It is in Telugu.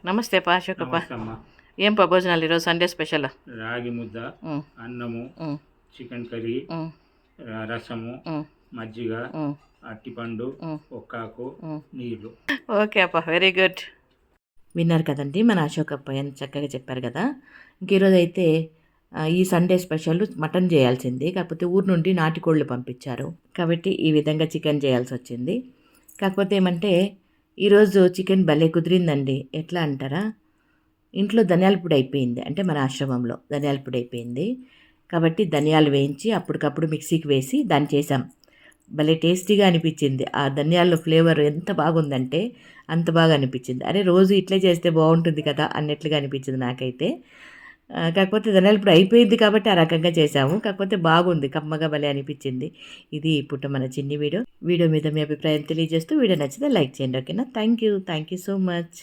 నమస్తే పా అశోకప్ప. నమస్తే అమ్మ. ఏం పా భోజనాలు ఈరోజు సండే స్పెషల్? రాగి ముద్ద, అన్నము, చికెన్ కర్రీ, రసము, మజ్జిగ, అట్టిపండు, ఒక్కాకు, నీళ్ళు. ఓకే అప్ప, వెరీ గుడ్. విన్నారు కదండి మన అశోకప్ప ఎంత చక్కగా చెప్పారు కదా. ఇంక ఈరోజు అయితే ఈ సండే స్పెషల్ మటన్ చేయాల్సింది, కాకపోతే ఊరు నుండి నాటికోళ్ళు పంపించారు కాబట్టి ఈ విధంగా చికెన్ చేయాల్సి వచ్చింది. కాకపోతే ఏమంటే ఈరోజు చికెన్ భలే కుదిరిందండి. ఎట్లా అంటారా, ఇంట్లో ధనియాల పొడి అయిపోయింది, అంటే మన ఆశ్రమంలో ధనియాల పొడి అయిపోయింది కాబట్టి ధనియాలు వేయించి అప్పటికప్పుడు మిక్సీకి వేసి దాన్ని చేసాం. భలే టేస్టీగా అనిపించింది. ఆ ధనియాల ఫ్లేవర్ ఎంత బాగుందంటే అంత బాగా అనిపించింది. అరే రోజు ఇట్లే చేస్తే బాగుంటుంది కదా అన్నట్లుగా అనిపించింది నాకైతే. కాకపోతే ధనియాల పొడి అయిపోయింది కాబట్టి ఆ రకంగా చేసాము. కాకపోతే బాగుంది, కమ్మగా భలే అనిపించింది. ఇది ఇప్పుడు మన చిన్ని వీడియో మీద మీ అభిప్రాయం తెలియజేస్తూ వీడియో నచ్చితే లైక్ చేయండి. ఓకేనా? Thank you so much.